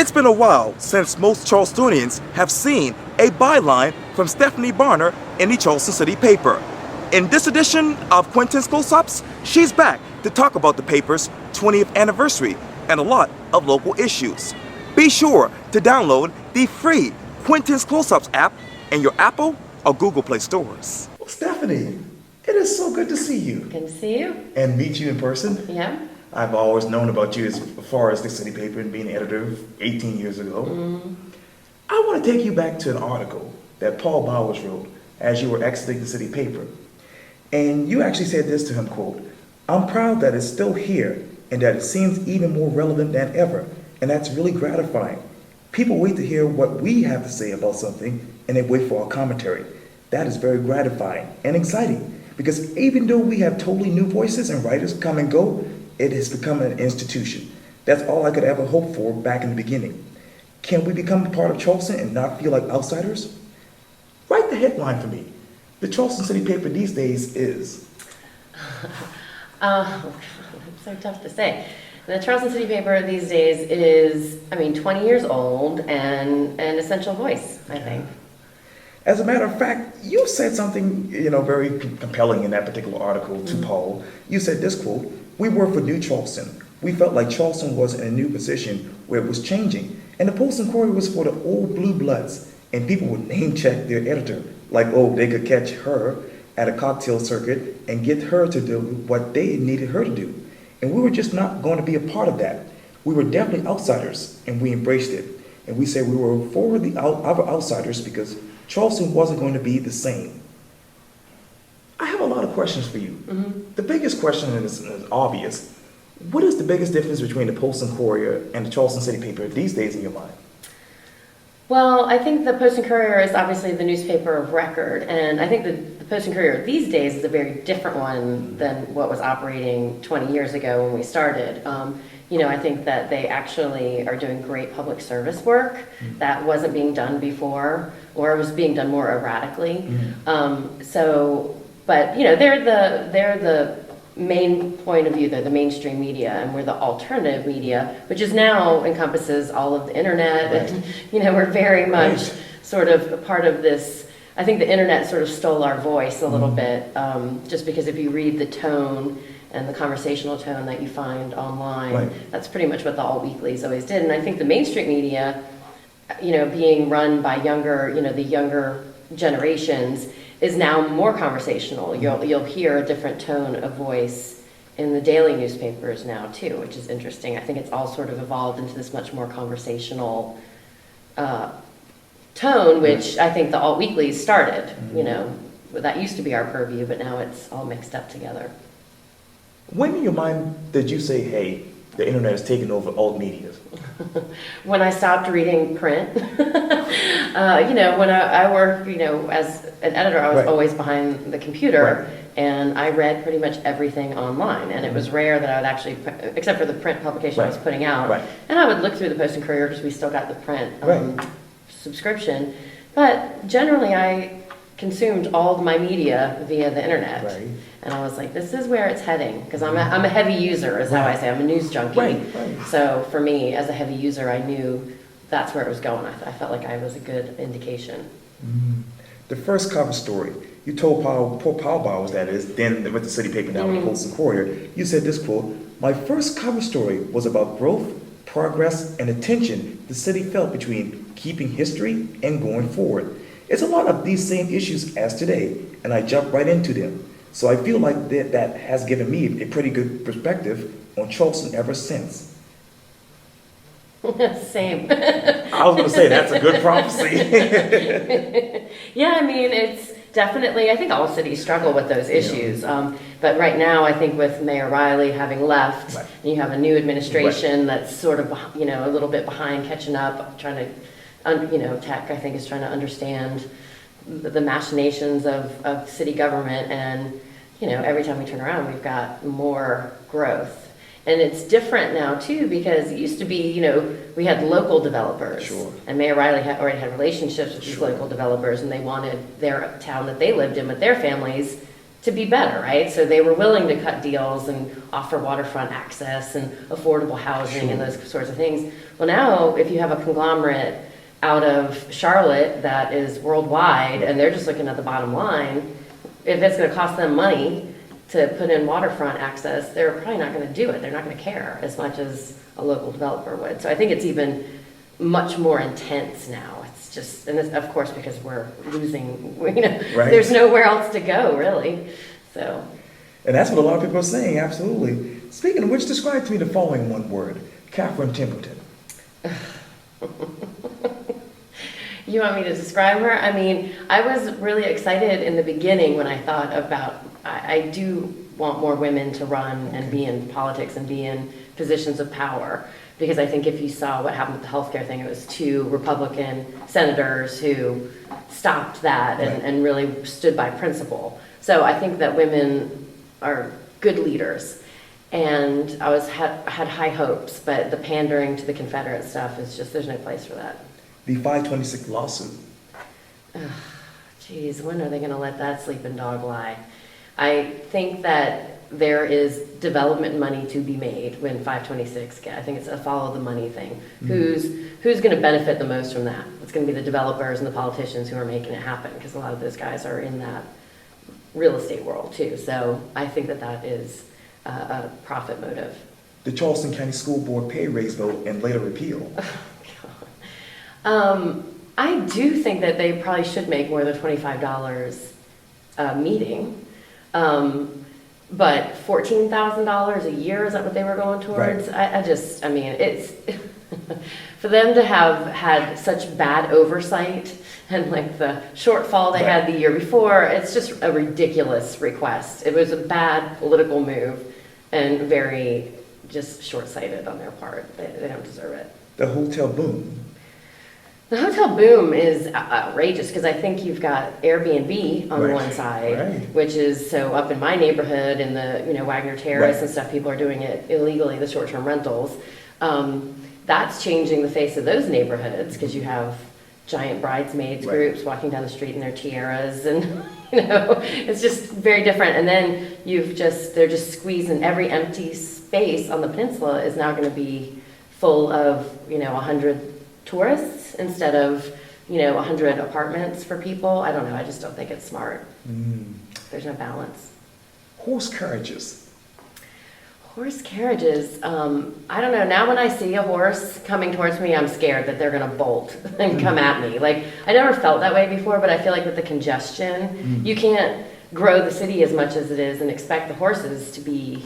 It's been a while since most Charlestonians have seen a byline from Stephanie Barna in the Charleston City Paper. In this edition of Quintin's Close-Ups, she's back to talk about the paper's 20th anniversary and a lot of local issues. Be sure to download the free Quintin's Close-Ups app in your Apple or Google Play stores. Well, Stephanie, it is so good to see you. Good to see you. And meet you in person. Yeah. I've always known about you as far as the City Paper and being editor 18 years ago. I want to take you back to an article that Paul Bowers wrote as you were exiting the City Paper. And you actually said this to him, quote, "I'm proud that it's still here and that it seems even more relevant than ever. And that's really gratifying. People wait to hear what we have to say about something and they wait for our commentary. That is very gratifying and exciting because even though we have totally new voices and writers come and go, it has become an institution. That's all I could ever hope for back in the beginning. Can we become a part of Charleston and not feel like outsiders?" Write the headline for me. The Charleston City Paper these days is. It's so tough to say. The Charleston City Paper these days is, 20 years old and an essential voice, I think. As a matter of fact, you said something, very compelling in that particular article to Paul. You said this quote, "We work for New Charleston. We felt like Charleston was in a new position where it was changing. And the Post and Courier was for the old blue bloods. And people would name check their editor. Like, they could catch her at a cocktail circuit and get her to do what they needed her to do. And we were just not going to be a part of that. We were definitely outsiders, and we embraced it. And we said we were for the other outsiders because Charleston wasn't going to be the same." I have a lot of questions for you. The biggest question is obvious. What is the biggest difference between the Post and Courier and the Charleston City Paper these days in your mind? Well, I think the Post and Courier is obviously the newspaper of record, and I think the Post and Courier these days is a very different one than what was operating 20 years ago when we started. I think that they actually are doing great public service work that wasn't being done before, or was being done more erratically. But they're the main point of view. They're the mainstream media, and we're the alternative media, which is now encompasses all of the internet. Right. And we're very much sort of a part of this. I think the internet sort of stole our voice a little bit, just because if you read the tone and the conversational tone that you find online, that's pretty much what the alt weeklies always did. And I think the mainstream media, being run by the younger generations, is now more conversational. You'll hear a different tone of voice in the daily newspapers now too, which is interesting. I think it's all sort of evolved into this much more conversational tone, which I think the alt weeklies started. That used to be our purview, but now it's all mixed up together. When in your mind did you say, hey, the internet is taking over alt media? When I stopped reading print. When I work, as an editor, I was always behind the computer, and I read pretty much everything online. And it was rare that I would actually, except for the print publication I was putting out, and I would look through the Post and Courier because we still got the print subscription. But generally, I consumed all of my media via the internet. And I was like, this is where it's heading, because I'm a heavy user, is how I say. I'm a news junkie. So for me, as a heavy user, I knew that's where it was going. I felt like I was a good indication. The first cover story, you told Paul Bowers, that is, then with the City Paper, now the Post and Courier, you said this quote, "My first cover story was about growth, progress, and the tension the city felt between keeping history and going forward. It's a lot of these same issues as today, and I jumped right into them. So I feel like that has given me a pretty good perspective on Charleston ever since." Same. I was going to say, that's a good prophecy. Yeah, it's definitely, I think all cities struggle with those issues. But right now, I think with Mayor Riley having left, and you have a new administration that's sort of, a little bit behind catching up, trying to, tech, I think, is trying to understand the machinations of city government, and every time we turn around we've got more growth, and it's different now too, because it used to be we had local developers, and Mayor Riley already had relationships with these local developers, and they wanted their town that they lived in with their families to be better, right? So they were willing to cut deals and offer waterfront access and affordable housing and those sorts of things. Well, now if you have a conglomerate out of Charlotte that is worldwide and they're just looking at the bottom line, if it's going to cost them money to put in waterfront access, they're probably not going to do it. They're not going to care as much as a local developer would. So I think it's even much more intense now. It's just, and it's, of course, because we're losing, there's nowhere else to go, really. So. And that's what a lot of people are saying, absolutely. Speaking of which, describe to me the following one word, Catherine Templeton. You want me to describe her? I mean, I was really excited in the beginning when I thought about, I do want more women to run and be in politics and be in positions of power. Because I think if you saw what happened with the healthcare thing, it was 2 Republican senators who stopped that and really stood by principle. So I think that women are good leaders. And I had high hopes, but the pandering to the Confederate stuff is just, there's no place for that. The 526 lawsuit. Geez, when are they going to let that sleeping dog lie? I think that there is development money to be made when 526 I think it's a follow the money thing. Mm-hmm. Who's going to benefit the most from that? It's going to be the developers and the politicians who are making it happen, because a lot of those guys are in that real estate world too. So I think that is a profit motive. The Charleston County School Board pay raise vote and later repeal. I do think that they probably should make more than $25 a meeting. But $14,000 a year, is that what they were going towards? Right. I mean, it's for them to have had such bad oversight and like the shortfall they had the year before, it's just a ridiculous request. It was a bad political move and very just short-sighted on their part. They don't deserve it. The hotel boom. The hotel boom is outrageous, because I think you've got Airbnb on one side, which is so up in my neighborhood in the Wagner Terrace and stuff, people are doing it illegally, the short-term rentals. That's changing the face of those neighborhoods, because you have giant bridesmaids groups walking down the street in their tiaras, and it's just very different. And then they're just squeezing every empty space on the peninsula is now going to be full of 100 tourists instead of 100 apartments for people. I don't know, I just don't think it's smart. There's no balance. Horse carriages. I don't know, now when I see a horse coming towards me, I'm scared that they're gonna bolt and come at me. Like, I never felt that way before, but I feel like with the congestion, you can't grow the city as much as it is and expect the horses to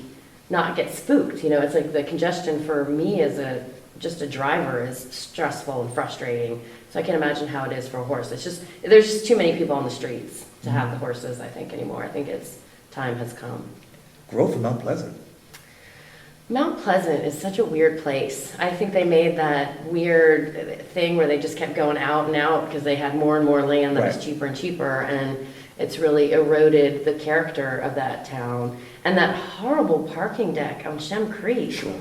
not get spooked. It's like the congestion for me as just a driver is stressful and frustrating. So I can't imagine how it is for a horse. There's just too many people on the streets to have the horses, I think, anymore. I think time has come. Growth in Mount Pleasant. Mount Pleasant is such a weird place. I think they made that weird thing where they just kept going out and out because they had more and more land that was cheaper and cheaper, and it's really eroded the character of that town. And that horrible parking deck on Shem Creek. Sure.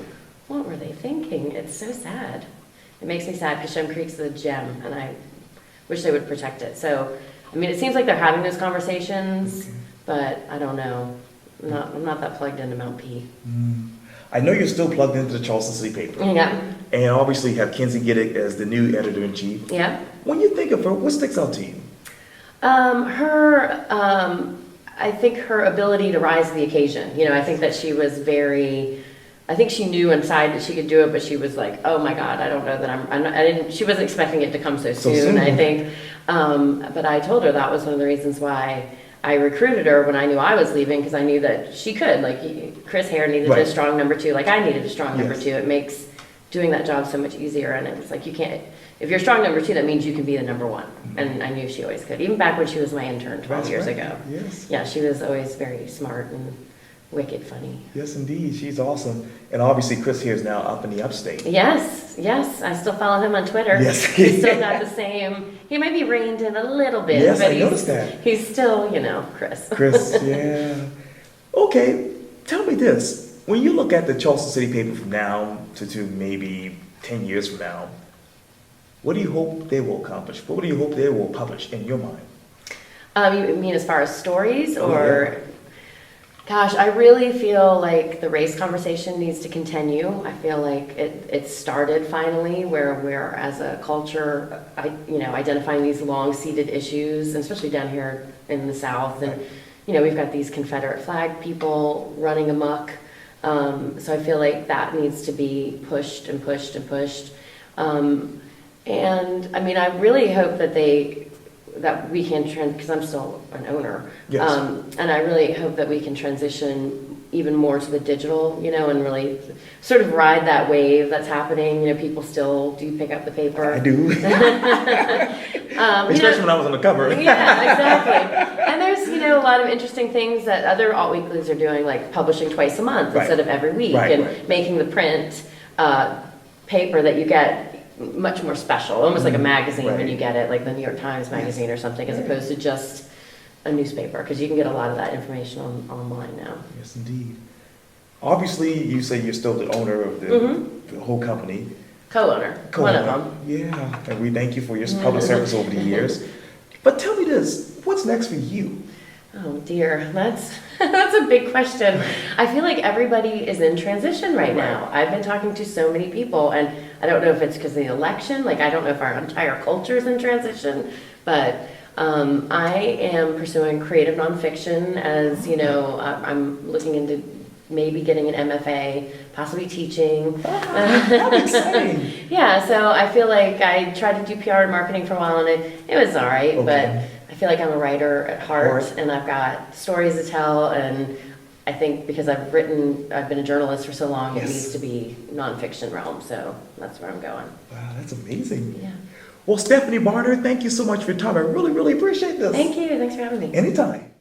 What were they thinking? It's so sad. It makes me sad because Shem Creek's a gem, and I wish they would protect it. So, I mean, it seems like they're having those conversations, but I don't know. I'm not that plugged into Mount P. I know you're still plugged into the Charleston City Paper. Yeah. And obviously you have Kinsey Giddick as the new editor-in-chief. Yeah. When you think of her, what sticks out to you? I think her ability to rise to the occasion. I think that she was I think she knew inside that she could do it, but she was like, oh my God, I don't know that she wasn't expecting it to come so soon. I think, but I told her that was one of the reasons why I recruited her when I knew I was leaving, because I knew that she could. Like, Chris Hare needed a strong number 2, like I needed a strong number 2. It makes doing that job so much easier, and it's like, if you're a strong number 2, that means you can be the number 1. And I knew she always could, even back when she was my intern 12 years ago. Yes. Yeah, she was always very smart and wicked funny. Yes, indeed. She's awesome. And obviously, Chris here is now up in the upstate. Yes. I still follow him on Twitter. Yes. He's still got the same, he might be reined in a little bit. Yes, but I noticed that. He's still, Chris. Chris, yeah. Okay, tell me this. When you look at the Charleston City Paper from now to maybe 10 years from now, what do you hope they will accomplish? What do you hope they will publish in your mind? You mean as far as stories or... Gosh, I really feel like the race conversation needs to continue. I feel like it started finally where we're, as a culture, identifying these long-seated issues, and especially down here in the South. And, we've got these Confederate flag people running amok. So I feel like that needs to be pushed and pushed and pushed. And I mean, I really hope that we can, because I'm still an owner. Yes. And I really hope that we can transition even more to the digital, and really sort of ride that wave that's happening. People still do pick up the paper. I do. Especially when I was on the cover. Yeah, exactly. And there's, a lot of interesting things that other alt weeklies are doing, like publishing twice a month instead of every week, making the print paper that you get much more special, almost like a magazine when you get it, like the New York Times magazine or something, as opposed to just a newspaper, because you can get a lot of that information online now. Yes, indeed. Obviously, you say you're still the owner of the whole company. Co-owner, one of them. Yeah, and we thank you for your public service over the years. But tell me this, what's next for you? Oh dear, that's a big question. I feel like everybody is in transition right now. I've been talking to so many people, and I don't know if it's because of the election, I don't know if our entire culture is in transition, but I am pursuing creative nonfiction as, I'm looking into maybe getting an MFA, possibly teaching. That's exciting. Yeah, so I feel like I tried to do PR and marketing for a while, and it was all right, but I feel like I'm a writer at heart, and I've got stories to tell, and I think because I've been a journalist for so long, it needs to be nonfiction realm, so that's where I'm going. Wow, that's amazing. Yeah. Well, Stephanie Barna, thank you so much for your time. I really, really appreciate this. Thank you. Thanks for having me. Anytime.